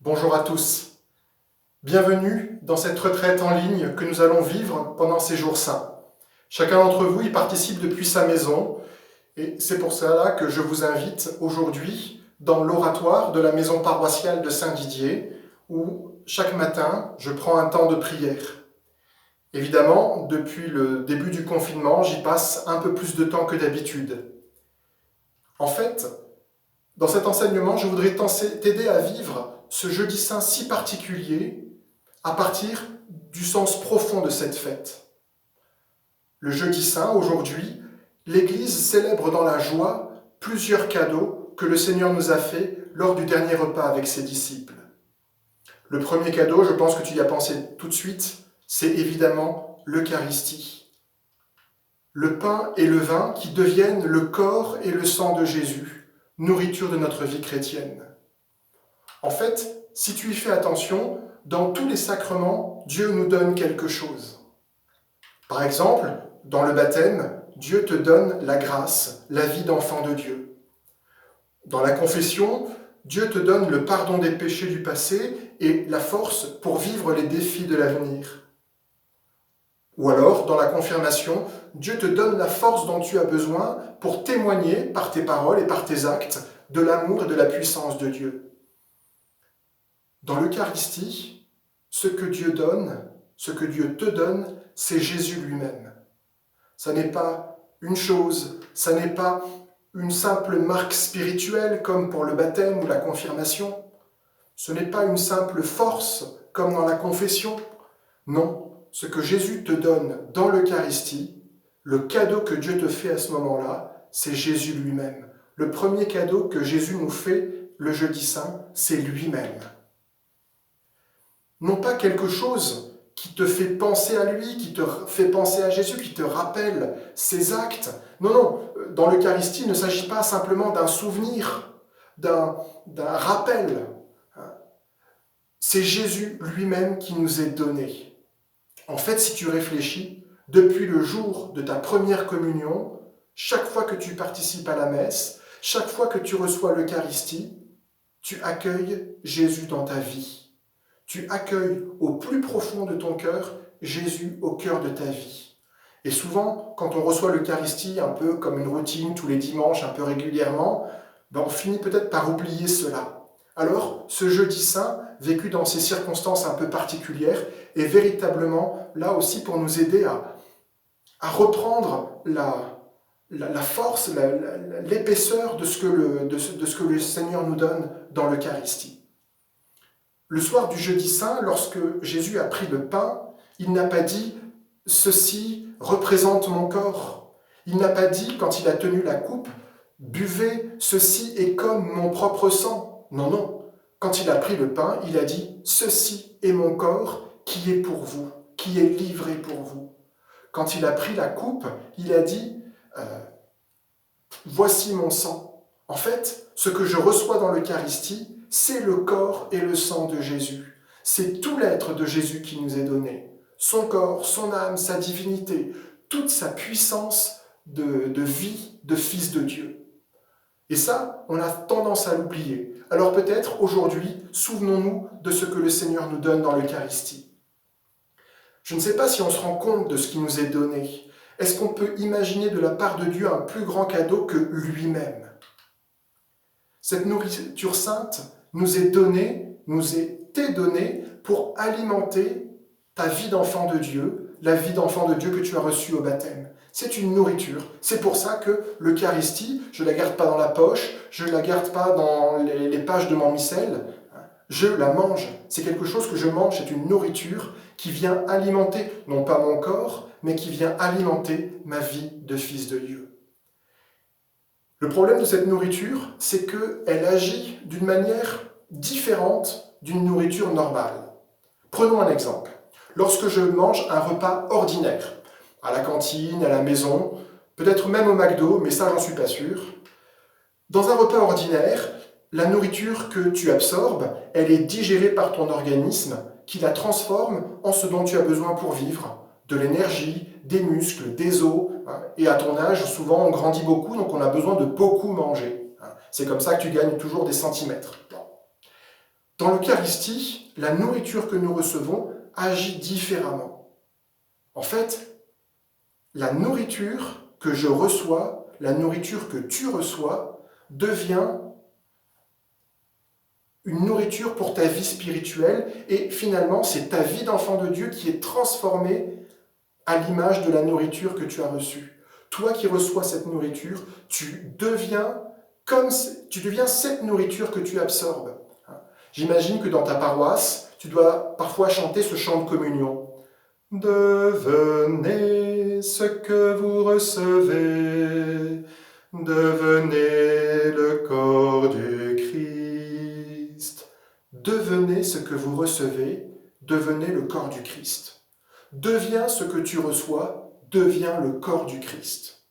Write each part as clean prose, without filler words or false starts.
Bonjour à tous. Bienvenue dans cette retraite en ligne que nous allons vivre pendant ces jours saints. Chacun d'entre vous y participe depuis sa maison et c'est pour cela que je vous invite aujourd'hui dans l'oratoire de la maison paroissiale de Saint-Didier où chaque matin je prends un temps de prière. Évidemment, depuis le début du confinement, j'y passe un peu plus de temps que d'habitude. En fait, dans cet enseignement, je voudrais t'aider à vivre ce jeudi saint si particulier à partir du sens profond de cette fête. Le jeudi saint, aujourd'hui, l'Église célèbre dans la joie plusieurs cadeaux que le Seigneur nous a faits lors du dernier repas avec ses disciples. Le premier cadeau, je pense que tu y as pensé tout de suite, c'est évidemment l'Eucharistie. Le pain et le vin qui deviennent le corps et le sang de Jésus, nourriture de notre vie chrétienne. En fait, si tu y fais attention, dans tous les sacrements, Dieu nous donne quelque chose. Par exemple, dans le baptême, Dieu te donne la grâce, la vie d'enfant de Dieu. Dans la confession, Dieu te donne le pardon des péchés du passé et la force pour vivre les défis de l'avenir. Ou alors, dans la confirmation, Dieu te donne la force dont tu as besoin pour témoigner par tes paroles et par tes actes de l'amour et de la puissance de Dieu. Dans l'Eucharistie, ce que Dieu te donne, c'est Jésus lui-même. Ça n'est pas une chose, ça n'est pas une simple marque spirituelle comme pour le baptême ou la confirmation. Ce n'est pas une simple force comme dans la confession. Non, ce que Jésus te donne dans l'Eucharistie, le cadeau que Dieu te fait à ce moment-là, c'est Jésus lui-même. Le premier cadeau que Jésus nous fait le jeudi saint, c'est lui-même. Non pas quelque chose qui te fait penser à lui, qui te fait penser à Jésus, qui te rappelle ses actes. Non, dans l'Eucharistie, il ne s'agit pas simplement d'un souvenir, d'un rappel. C'est Jésus lui-même qui nous est donné. En fait, si tu réfléchis, depuis le jour de ta première communion, chaque fois que tu participes à la messe, chaque fois que tu reçois l'Eucharistie, tu accueilles Jésus dans ta vie. Tu accueilles au plus profond de ton cœur Jésus au cœur de ta vie. Et souvent, quand on reçoit l'Eucharistie un peu comme une routine tous les dimanches, un peu régulièrement, on finit peut-être par oublier cela. Alors, ce jeudi saint, vécu dans ces circonstances un peu particulières, est véritablement là aussi pour nous aider à reprendre la force, l'épaisseur de ce que le Seigneur nous donne dans l'Eucharistie. Le soir du jeudi saint, lorsque Jésus a pris le pain, il n'a pas dit « ceci représente mon corps ». Il n'a pas dit, quand il a tenu la coupe, « buvez, ceci est comme mon propre sang ». Non. Quand il a pris le pain, il a dit « ceci est mon corps qui est pour vous, qui est livré pour vous ». Quand il a pris la coupe, il a dit « voici mon sang ». En fait, ce que je reçois dans l'Eucharistie, c'est le corps et le sang de Jésus. C'est tout l'être de Jésus qui nous est donné. Son corps, son âme, sa divinité, toute sa puissance de vie de fils de Dieu. Et ça, on a tendance à l'oublier. Alors peut-être, aujourd'hui, souvenons-nous de ce que le Seigneur nous donne dans l'Eucharistie. Je ne sais pas si on se rend compte de ce qui nous est donné. Est-ce qu'on peut imaginer de la part de Dieu un plus grand cadeau que lui-même ? Cette nourriture sainte nous est donnée pour alimenter ta vie d'enfant de Dieu, la vie d'enfant de Dieu que tu as reçue au baptême. C'est une nourriture. C'est pour ça que l'Eucharistie, je ne la garde pas dans la poche, je ne la garde pas dans les pages de mon missel, je la mange. C'est quelque chose que je mange, c'est une nourriture qui vient alimenter, non pas mon corps, mais qui vient alimenter ma vie de fils de Dieu. Le problème de cette nourriture, c'est qu'elle agit d'une manière différente d'une nourriture normale. Prenons un exemple. Lorsque je mange un repas ordinaire, à la cantine, à la maison, peut-être même au McDo, mais ça j'en suis pas sûr, dans un repas ordinaire, la nourriture que tu absorbes, elle est digérée par ton organisme qui la transforme en ce dont tu as besoin pour vivre, de l'énergie, des muscles, des os. Et à ton âge, souvent on grandit beaucoup, donc on a besoin de beaucoup manger. C'est comme ça que tu gagnes toujours des centimètres. Dans l'Eucharistie, la nourriture que nous recevons agit différemment. En fait, la nourriture que je reçois, la nourriture que tu reçois, devient une nourriture pour ta vie spirituelle et finalement, c'est ta vie d'enfant de Dieu qui est transformée à l'image de la nourriture que tu as reçue. Toi qui reçois cette nourriture, tu deviens cette nourriture que tu absorbes. J'imagine que dans ta paroisse, tu dois parfois chanter ce chant de communion. Devenez ce que vous recevez, devenez le corps du Christ. Devenez ce que vous recevez, devenez le corps du Christ. Deviens ce que tu reçois, deviens le corps du Christ.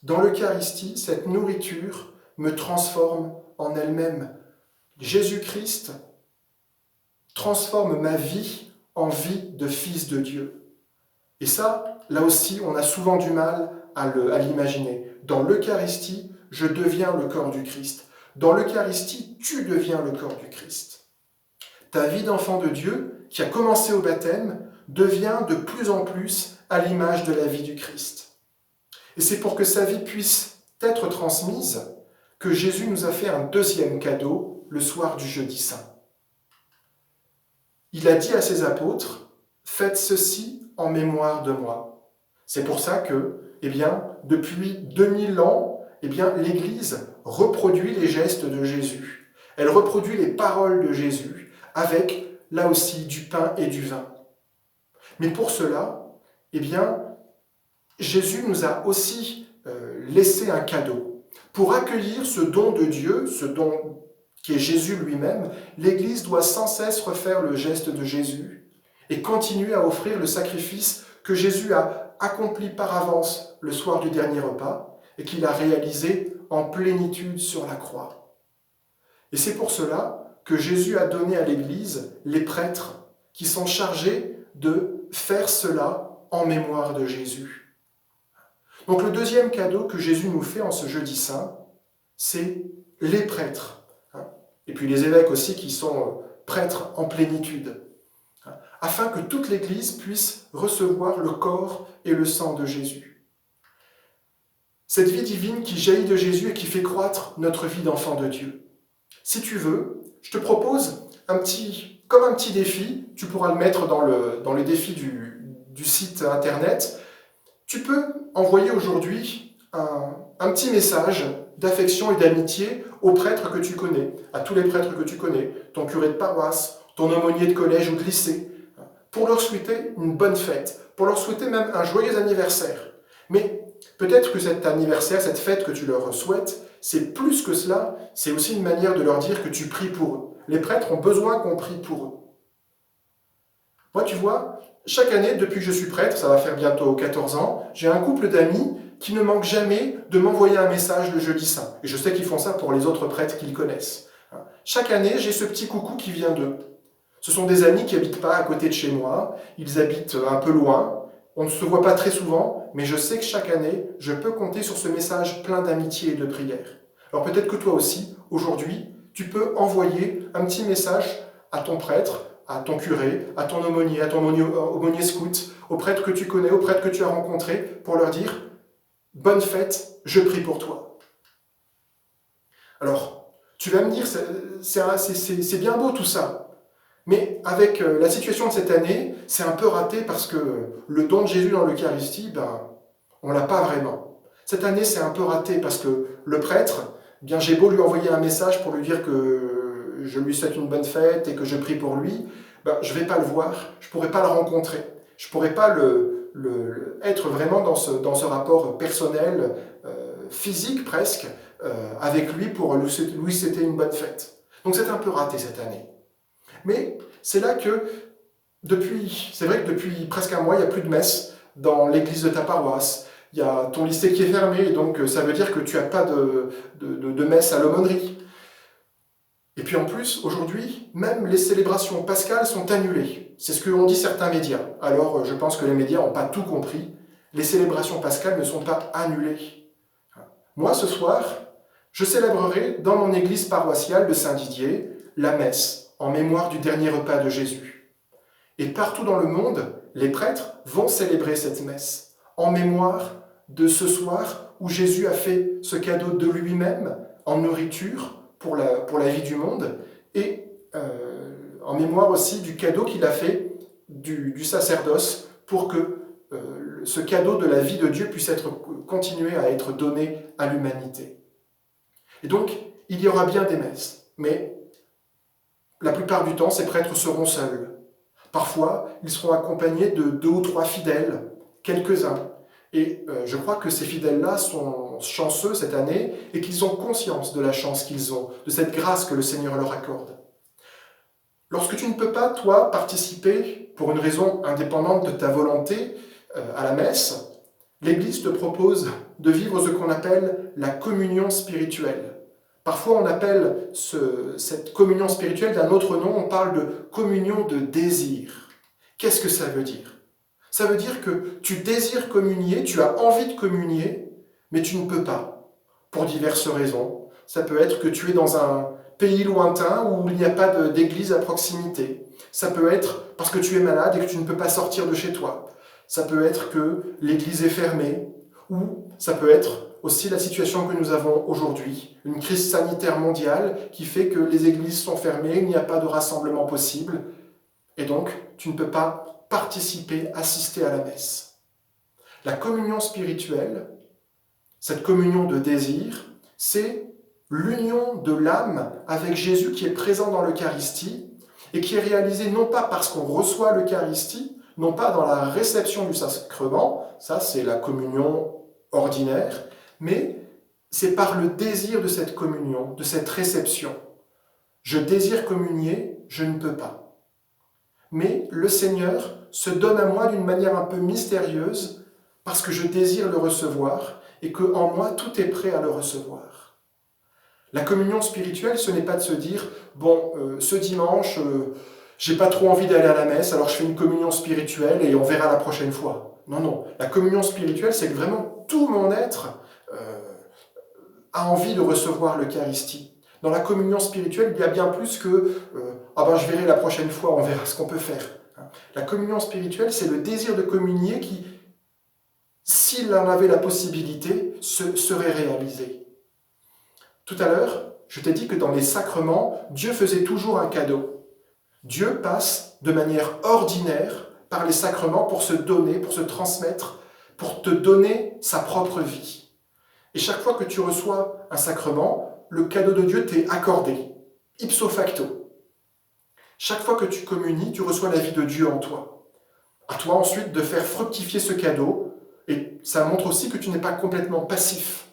Dans l'Eucharistie, cette nourriture me transforme en elle-même. Jésus-Christ transforme ma vie en vie de fils de Dieu. Et ça, là aussi, on a souvent du mal à l'imaginer. Dans l'Eucharistie, je deviens le corps du Christ. Dans l'Eucharistie, tu deviens le corps du Christ. Ta vie d'enfant de Dieu, qui a commencé au baptême, devient de plus en plus à l'image de la vie du Christ. Et c'est pour que sa vie puisse être transmise que Jésus nous a fait un deuxième cadeau le soir du jeudi saint. Il a dit à ses apôtres, « Faites ceci en mémoire de moi ». C'est pour ça que, depuis 2000 ans, l'Église reproduit les gestes de Jésus. Elle reproduit les paroles de Jésus avec, là aussi, du pain et du vin. Mais pour cela, Jésus nous a aussi laissé un cadeau. Pour accueillir ce don de Dieu, ce don qui est Jésus lui-même, l'Église doit sans cesse refaire le geste de Jésus et continuer à offrir le sacrifice que Jésus a accompli par avance le soir du dernier repas et qu'il a réalisé en plénitude sur la croix. Et c'est pour cela que Jésus a donné à l'Église les prêtres qui sont chargés de faire cela en mémoire de Jésus. Donc le deuxième cadeau que Jésus nous fait en ce jeudi saint, c'est les prêtres. Et puis les évêques aussi qui sont prêtres en plénitude, afin que toute l'Église puisse recevoir le corps et le sang de Jésus. Cette vie divine qui jaillit de Jésus et qui fait croître notre vie d'enfant de Dieu. Si tu veux, je te propose un petit défi, tu pourras le mettre dans les défis du site internet. Tu peux envoyer aujourd'hui un petit message d'affection et d'amitié aux prêtres que tu connais, à tous les prêtres que tu connais, ton curé de paroisse, ton aumônier de collège ou de lycée, pour leur souhaiter une bonne fête, pour leur souhaiter même un joyeux anniversaire. Mais peut-être que cet anniversaire, cette fête que tu leur souhaites, c'est plus que cela, c'est aussi une manière de leur dire que tu pries pour eux. Les prêtres ont besoin qu'on prie pour eux. Moi, tu vois, chaque année, depuis que je suis prêtre, ça va faire bientôt 14 ans, j'ai un couple d'amis qui ne manquent jamais de m'envoyer un message le jeudi saint. Et je sais qu'ils font ça pour les autres prêtres qu'ils connaissent. Chaque année, j'ai ce petit coucou qui vient d'eux. Ce sont des amis qui n'habitent pas à côté de chez moi, ils habitent un peu loin, on ne se voit pas très souvent, mais je sais que chaque année, je peux compter sur ce message plein d'amitié et de prière. Alors peut-être que toi aussi, aujourd'hui, tu peux envoyer un petit message à ton prêtre, à ton curé, à ton aumônier, aumônier scout, aux prêtres que tu connais, aux prêtres que tu as rencontrés, pour leur dire « Bonne fête, je prie pour toi ». Alors, tu vas me dire, c'est bien beau tout ça, mais avec la situation de cette année, c'est un peu raté parce que le don de Jésus dans l'Eucharistie, on ne l'a pas vraiment. Cette année, c'est un peu raté parce que le prêtre, j'ai beau lui envoyer un message pour lui dire que je lui souhaite une bonne fête et que je prie pour lui, je ne vais pas le voir, je ne pourrai pas le rencontrer, je ne pourrai pas être vraiment dans ce rapport personnel, physique presque, avec lui pour lui souhaiter une bonne fête. Donc c'est un peu raté cette année. Mais c'est là que, c'est vrai que depuis presque un mois, il n'y a plus de messe dans l'église de ta paroisse. Il y a ton lycée qui est fermé, et donc ça veut dire que tu n'as pas de messe à l'aumônerie. Et puis en plus, aujourd'hui, même les célébrations pascales sont annulées. C'est ce qu'ont dit certains médias. Alors je pense que les médias n'ont pas tout compris. Les célébrations pascales ne sont pas annulées. Moi, ce soir, je célébrerai dans mon église paroissiale de Saint-Didier la messe en mémoire du dernier repas de Jésus. Et partout dans le monde, les prêtres vont célébrer cette messe en mémoire de ce soir où Jésus a fait ce cadeau de lui-même en nourriture pour la vie du monde et en mémoire aussi du cadeau qu'il a fait du sacerdoce pour que ce cadeau de la vie de Dieu puisse continuer à être donné à l'humanité. Et donc, il y aura bien des messes, mais la plupart du temps, ces prêtres seront seuls. Parfois, ils seront accompagnés de 2 ou 3 fidèles, quelques-uns. Et je crois que ces fidèles-là sont chanceux cette année et qu'ils ont conscience de la chance qu'ils ont, de cette grâce que le Seigneur leur accorde. Lorsque tu ne peux pas, toi, participer pour une raison indépendante de ta volonté à la messe, l'Église te propose de vivre ce qu'on appelle la communion spirituelle. Parfois, on appelle cette communion spirituelle d'un autre nom, on parle de communion de désir. Qu'est-ce que ça veut dire ? Ça veut dire que tu désires communier, tu as envie de communier, mais tu ne peux pas, pour diverses raisons. Ça peut être que tu es dans un pays lointain où il n'y a pas d'église à proximité. Ça peut être parce que tu es malade et que tu ne peux pas sortir de chez toi. Ça peut être que l'église est fermée, ou ça peut être aussi la situation que nous avons aujourd'hui, une crise sanitaire mondiale qui fait que les églises sont fermées, il n'y a pas de rassemblement possible, et donc tu ne peux pas participer, assister à la messe. La communion spirituelle, cette communion de désir, c'est l'union de l'âme avec Jésus qui est présent dans l'Eucharistie et qui est réalisée non pas parce qu'on reçoit l'Eucharistie, non pas dans la réception du sacrement, ça c'est la communion ordinaire, mais c'est par le désir de cette communion, de cette réception. Je désire communier, je ne peux pas. Mais le Seigneur se donne à moi d'une manière un peu mystérieuse parce que je désire le recevoir et qu'en moi tout est prêt à le recevoir. La communion spirituelle, ce n'est pas de se dire « bon, ce dimanche, j'ai pas trop envie d'aller à la messe, alors je fais une communion spirituelle et on verra la prochaine fois. » Non, non. La communion spirituelle, c'est que vraiment tout mon être a envie de recevoir l'Eucharistie. Dans la communion spirituelle, il y a bien plus que « ah ben je verrai la prochaine fois, on verra ce qu'on peut faire ». La communion spirituelle, c'est le désir de communier qui, s'il en avait la possibilité, serait réalisé. Tout à l'heure, je t'ai dit que dans les sacrements, Dieu faisait toujours un cadeau. Dieu passe de manière ordinaire par les sacrements pour se donner, pour se transmettre, pour te donner sa propre vie. Et chaque fois que tu reçois un sacrement, le cadeau de Dieu t'est accordé, ipso facto. Chaque fois que tu communies, tu reçois la vie de Dieu en toi. À toi ensuite de faire fructifier ce cadeau, et ça montre aussi que tu n'es pas complètement passif.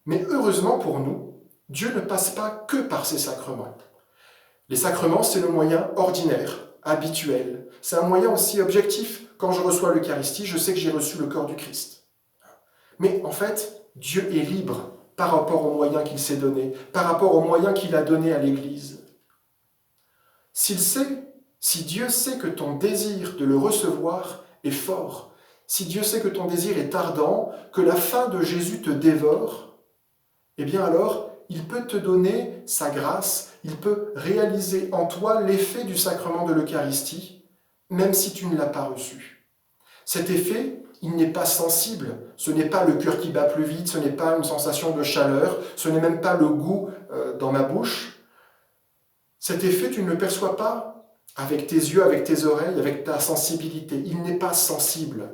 Mais heureusement pour nous, Dieu ne passe pas que par ces sacrements. Les sacrements, c'est le moyen ordinaire, habituel. C'est un moyen aussi objectif. Quand je reçois l'Eucharistie, je sais que j'ai reçu le corps du Christ. Mais en fait, Dieu est libre par rapport aux moyens qu'il s'est donnés, par rapport aux moyens qu'il a donnés à l'Église. Si Dieu sait que ton désir de le recevoir est fort, si Dieu sait que ton désir est ardent, que la faim de Jésus te dévore, eh bien alors, il peut te donner sa grâce, il peut réaliser en toi l'effet du sacrement de l'Eucharistie, même si tu ne l'as pas reçu. Cet effet, il n'est pas sensible, ce n'est pas le cœur qui bat plus vite, ce n'est pas une sensation de chaleur, ce n'est même pas le goût dans ma bouche. Cet effet, tu ne le perçois pas avec tes yeux, avec tes oreilles, avec ta sensibilité. Il n'est pas sensible.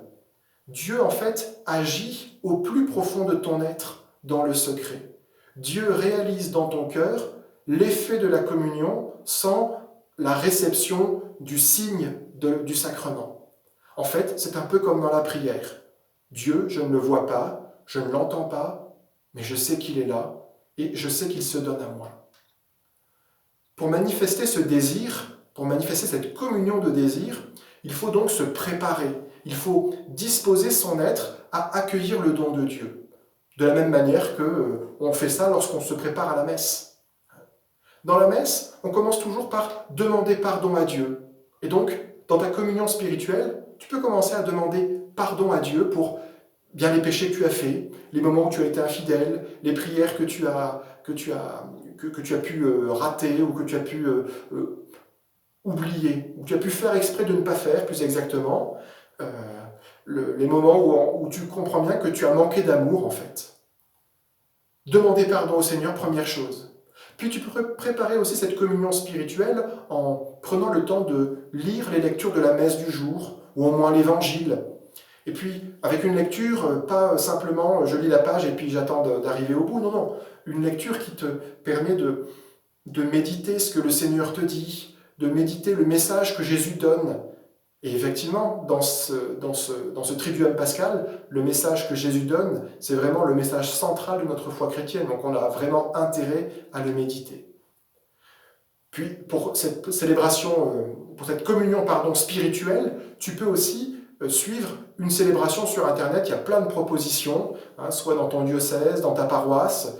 Dieu, en fait, agit au plus profond de ton être, dans le secret. Dieu réalise dans ton cœur l'effet de la communion sans la réception du signe du sacrement. En fait, c'est un peu comme dans la prière. Dieu, je ne le vois pas, je ne l'entends pas, mais je sais qu'il est là et je sais qu'il se donne à moi. Pour manifester ce désir, pour manifester cette communion de désir, il faut donc se préparer. Il faut disposer son être à accueillir le don de Dieu. De la même manière qu'on fait ça lorsqu'on se prépare à la messe. Dans la messe, on commence toujours par demander pardon à Dieu. Et donc, dans ta communion spirituelle, tu peux commencer à demander pardon à Dieu pour bien les péchés que tu as faits, les moments où tu as été infidèle, les prières que tu as que tu as pu rater ou que tu as pu oublier, ou tu as pu faire exprès de ne pas faire, plus exactement. Les moments où tu comprends bien que tu as manqué d'amour, en fait. Demander pardon au Seigneur, première chose. Puis tu peux préparer aussi cette communion spirituelle en prenant le temps de lire les lectures de la messe du jour, ou au moins l'Évangile. Et puis, avec une lecture, pas simplement je lis la page et puis j'attends d'arriver au bout, non, non. Une lecture qui te permet de méditer ce que le Seigneur te dit, de méditer le message que Jésus donne. Et effectivement, dans ce Triduum pascal, le message que Jésus donne, c'est vraiment le message central de notre foi chrétienne. Donc on a vraiment intérêt à le méditer. Puis pour cette célébration, pour cette communion spirituelle, tu peux aussi suivre une célébration sur Internet. Il y a plein de propositions, soit dans ton diocèse, dans ta paroisse.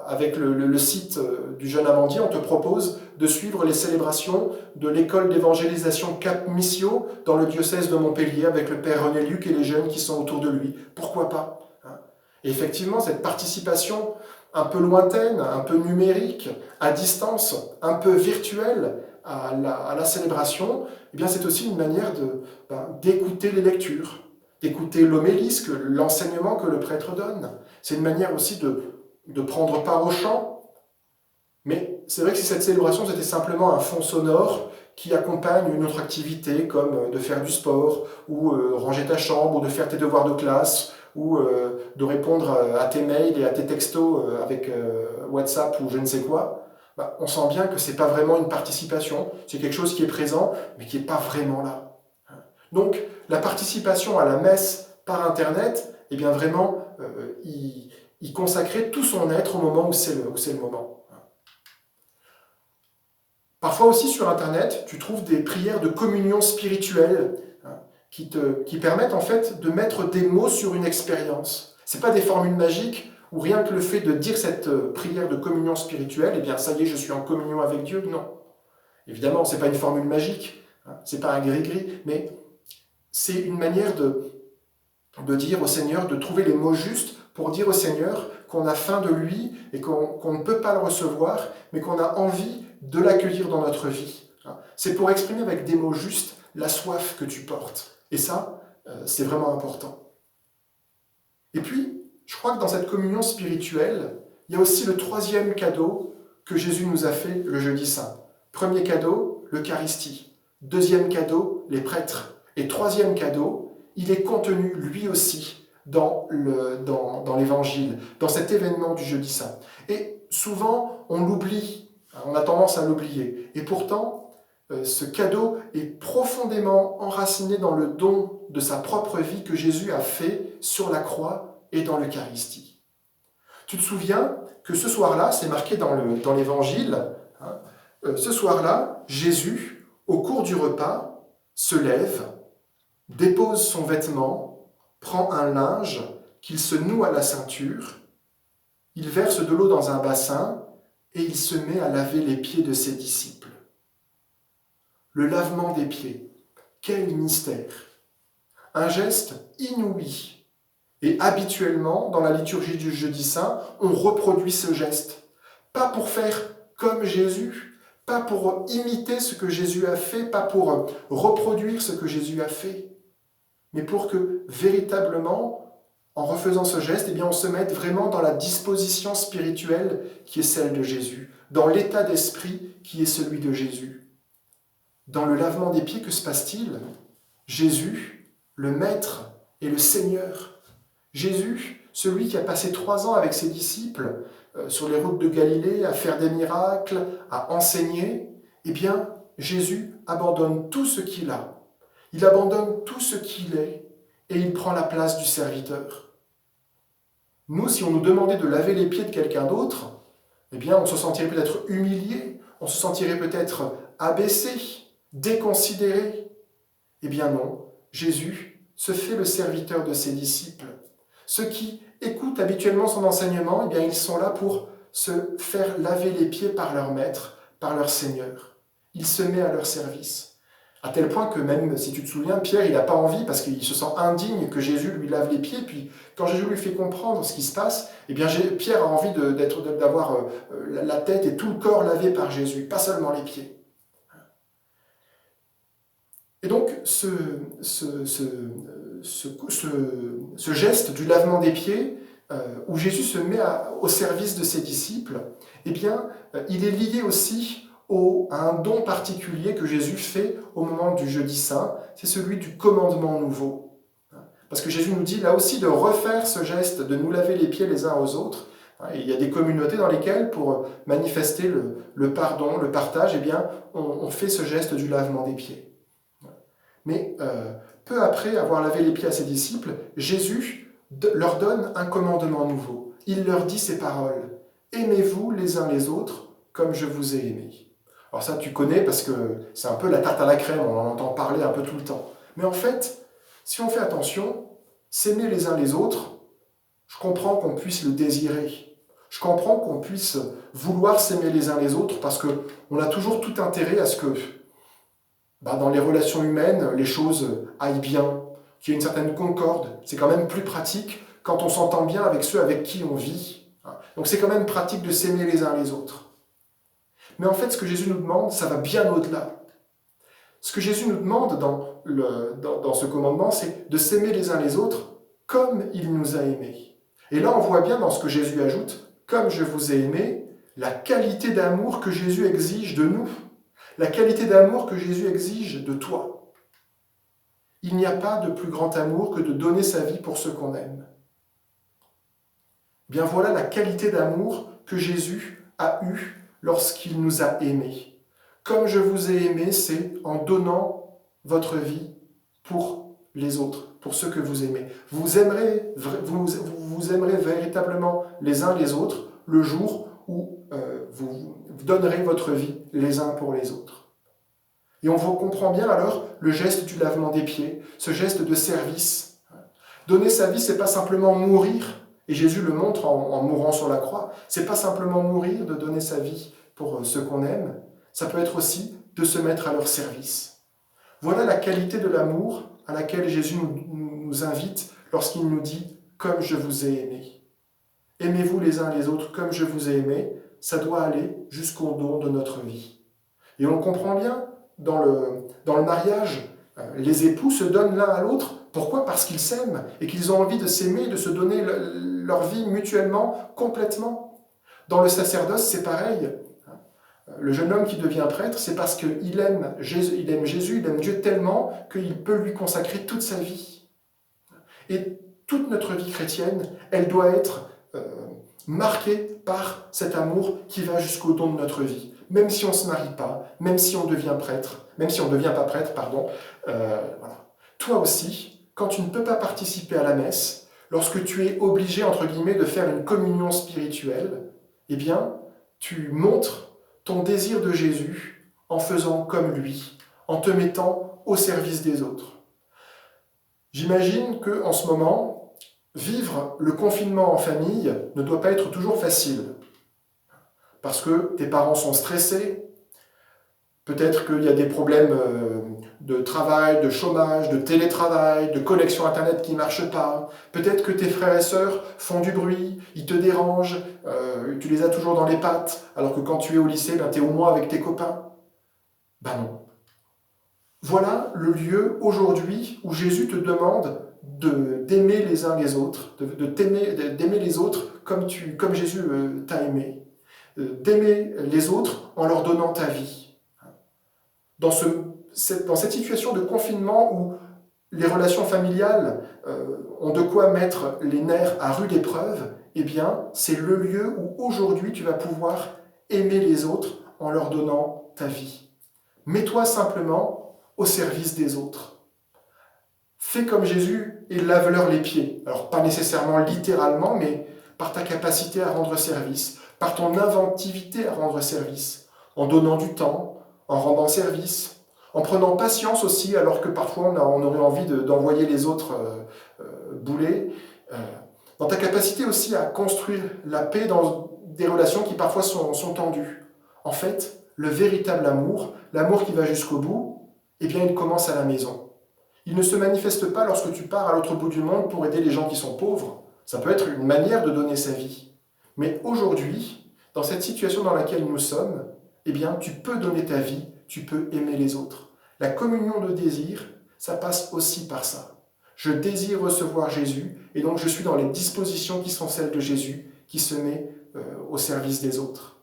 Avec le site du Jeune Amandier, on te propose de suivre les célébrations de l'école d'évangélisation Cap Missio dans le diocèse de Montpellier avec le Père René Luc et les jeunes qui sont autour de lui. Pourquoi pas ? Et effectivement, cette participation un peu lointaine, un peu numérique, à distance, un peu virtuelle à la célébration, eh bien c'est aussi une manière d'écouter les lectures, d'écouter l'homélie, l'enseignement que le prêtre donne. C'est une manière aussi de prendre part au chant. Mais c'est vrai que si cette célébration c'était simplement un fond sonore qui accompagne une autre activité comme de faire du sport, ou ranger ta chambre, ou de faire tes devoirs de classe, ou de répondre à tes mails et à tes textos avec WhatsApp ou je ne sais quoi, on sent bien que c'est pas vraiment une participation, c'est quelque chose qui est présent, mais qui n'est pas vraiment là. Donc, la participation à la messe par Internet, eh bien vraiment, y consacrer tout son être au moment où c'est le moment. Parfois aussi sur Internet, tu trouves des prières de communion spirituelle qui permettent en fait de mettre des mots sur une expérience. Ce n'est pas des formules magiques où rien que le fait de dire cette prière de communion spirituelle, eh bien ça y est, je suis en communion avec Dieu. Non. Évidemment, ce n'est pas une formule magique, ce n'est pas un gris-gris, mais c'est une manière de dire au Seigneur, de trouver les mots justes pour dire au Seigneur qu'on a faim de lui et qu'on ne peut pas le recevoir, mais qu'on a envie de l'accueillir dans notre vie. C'est pour exprimer avec des mots justes la soif que tu portes. Et ça, c'est vraiment important. Et puis, je crois que dans cette communion spirituelle, il y a aussi le troisième cadeau que Jésus nous a fait le jeudi saint. Premier cadeau, l'Eucharistie. Deuxième cadeau, les prêtres. Et troisième cadeau, il est contenu lui aussi dans l'Évangile, dans cet événement du jeudi saint. Et souvent, on l'oublie, on a tendance à l'oublier. Et pourtant, ce cadeau est profondément enraciné dans le don de sa propre vie que Jésus a fait sur la croix et dans l'Eucharistie. Tu te souviens que ce soir-là, c'est marqué dans l'Évangile, ce soir-là, Jésus, au cours du repas, se lève, dépose son vêtement, prend un linge qu'il se noue à la ceinture, il verse de l'eau dans un bassin et il se met à laver les pieds de ses disciples. Le lavement des pieds, quel mystère! Un geste inouï. Et habituellement, dans la liturgie du jeudi saint, on reproduit ce geste. Pas pour faire comme Jésus, pas pour imiter ce que Jésus a fait, pas pour reproduire ce que Jésus a fait, mais pour que véritablement, en refaisant ce geste, on se mette vraiment dans la disposition spirituelle qui est celle de Jésus, dans l'état d'esprit qui est celui de Jésus. Dans le lavement des pieds, que se passe-t-il ? Jésus, le Maître et le Seigneur. Jésus, celui qui a passé 3 ans avec ses disciples sur les routes de Galilée, à faire des miracles, à enseigner, Jésus abandonne tout ce qu'il a. Il abandonne tout ce qu'il est et il prend la place du serviteur. Nous, si on nous demandait de laver les pieds de quelqu'un d'autre, on se sentirait peut-être humilié, on se sentirait peut-être abaissé, déconsidéré. Non, Jésus se fait le serviteur de ses disciples. Ceux qui écoutent habituellement son enseignement, ils sont là pour se faire laver les pieds par leur maître, par leur Seigneur. Il se met à leur service. À tel point que même, si tu te souviens, Pierre, il n'a pas envie parce qu'il se sent indigne que Jésus lui lave les pieds. Puis quand Jésus lui fait comprendre ce qui se passe, eh bien Pierre a envie d'avoir la tête et tout le corps lavé par Jésus, pas seulement les pieds. Et donc ce geste du lavement des pieds, où Jésus se met au service de ses disciples, eh bien, il est lié aussi à un don particulier que Jésus fait au moment du Jeudi Saint, c'est celui du commandement nouveau. Parce que Jésus nous dit là aussi de refaire ce geste, de nous laver les pieds les uns aux autres. Et il y a des communautés dans lesquelles, pour manifester le pardon, le partage, eh bien, on fait ce geste du lavement des pieds. Mais peu après avoir lavé les pieds à ses disciples, Jésus leur donne un commandement nouveau. Il leur dit ces paroles. « Aimez-vous les uns les autres comme je vous ai aimé. » Alors ça, tu connais parce que c'est un peu la tarte à la crème, on en entend parler un peu tout le temps. Mais en fait, si on fait attention, s'aimer les uns les autres, je comprends qu'on puisse le désirer. Je comprends qu'on puisse vouloir s'aimer les uns les autres parce qu'on a toujours tout intérêt à ce que dans les relations humaines, les choses aillent bien, qu'il y ait une certaine concorde. C'est quand même plus pratique quand on s'entend bien avec ceux avec qui on vit. Donc c'est quand même pratique de s'aimer les uns les autres. Mais en fait, ce que Jésus nous demande, ça va bien au-delà. Ce que Jésus nous demande dans ce commandement, c'est de s'aimer les uns les autres comme il nous a aimés. Et là, on voit bien dans ce que Jésus ajoute, « Comme je vous ai aimé », la qualité d'amour que Jésus exige de nous, la qualité d'amour que Jésus exige de toi. Il n'y a pas de plus grand amour que de donner sa vie pour ceux qu'on aime. Bien voilà la qualité d'amour que Jésus a eue lorsqu'il nous a aimés. Comme je vous ai aimé, c'est en donnant votre vie pour les autres, pour ceux que vous aimez. Vous aimerez véritablement les uns les autres le jour où vous donnerez votre vie les uns pour les autres. Et on comprend bien alors le geste du lavement des pieds, ce geste de service. Donner sa vie, c'est pas simplement mourir, et Jésus le montre en mourant sur la croix. C'est pas simplement mourir, de donner sa vie pour ceux qu'on aime. Ça peut être aussi de se mettre à leur service. Voilà la qualité de l'amour à laquelle Jésus nous invite lorsqu'il nous dit « Comme je vous ai aimé ». Aimez-vous les uns les autres comme je vous ai aimé, ça doit aller jusqu'au don de notre vie. Et on comprend bien, dans le mariage, les époux se donnent l'un à l'autre. Pourquoi ? Parce qu'ils s'aiment et qu'ils ont envie de s'aimer, de se donner leur vie mutuellement, complètement. Dans le sacerdoce, c'est pareil. Le jeune homme qui devient prêtre, c'est parce qu'il aime Jésus, il aime Dieu tellement qu'il peut lui consacrer toute sa vie. Et toute notre vie chrétienne, elle doit être marquée par cet amour qui va jusqu'au don de notre vie. Même si on ne se marie pas, même si on devient prêtre, même si on ne devient pas prêtre, pardon. Voilà. Toi aussi, quand tu ne peux pas participer à la messe, lorsque tu es obligé, entre guillemets, de faire une communion spirituelle, eh bien, tu montres ton désir de Jésus en faisant comme lui, en te mettant au service des autres. J'imagine qu'en ce moment, vivre le confinement en famille ne doit pas être toujours facile. Parce que tes parents sont stressés, peut-être qu'il y a des problèmes de travail, de chômage, de télétravail, de connexion Internet qui ne marche pas. Peut-être que tes frères et sœurs font du bruit, ils te dérangent, tu les as toujours dans les pattes, alors que quand tu es au lycée, tu es au moins avec tes copains. Ben non. Voilà le lieu aujourd'hui où Jésus te demande d'aimer les uns les autres, d'aimer les autres comme Jésus t'a aimé. D'aimer les autres en leur donnant ta vie. Dans cette situation de confinement où les relations familiales ont de quoi mettre les nerfs à rude épreuve, eh bien, c'est le lieu où aujourd'hui tu vas pouvoir aimer les autres en leur donnant ta vie. Mets-toi simplement au service des autres. Fais comme Jésus et lave-leur les pieds. Alors, pas nécessairement littéralement, mais par ta capacité à rendre service, par ton inventivité à rendre service, en donnant du temps, en rendant service, en prenant patience aussi, alors que parfois on aurait envie d'envoyer les autres bouler, dans ta capacité aussi à construire la paix dans des relations qui parfois sont tendues. En fait, le véritable amour, l'amour qui va jusqu'au bout, Eh bien, il commence à la maison. Il ne se manifeste pas lorsque tu pars à l'autre bout du monde pour aider les gens qui sont pauvres. Ça peut être une manière de donner sa vie. Mais aujourd'hui, dans cette situation dans laquelle nous sommes, eh bien, tu peux donner ta vie, tu peux aimer les autres. La communion de désir, ça passe aussi par ça. Je désire recevoir Jésus, et donc je suis dans les dispositions qui sont celles de Jésus, qui se met au service des autres.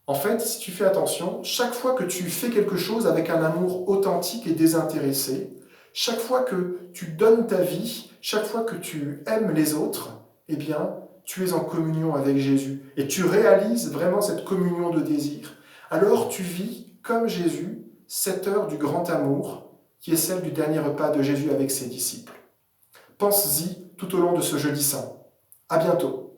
En fait, si tu fais attention, chaque fois que tu fais quelque chose avec un amour authentique et désintéressé, chaque fois que tu donnes ta vie, chaque fois que tu aimes les autres, eh bien, tu es en communion avec Jésus et tu réalises vraiment cette communion de désir. Alors tu vis, comme Jésus, cette heure du grand amour qui est celle du dernier repas de Jésus avec ses disciples. Pense-y tout au long de ce jeudi saint. À bientôt.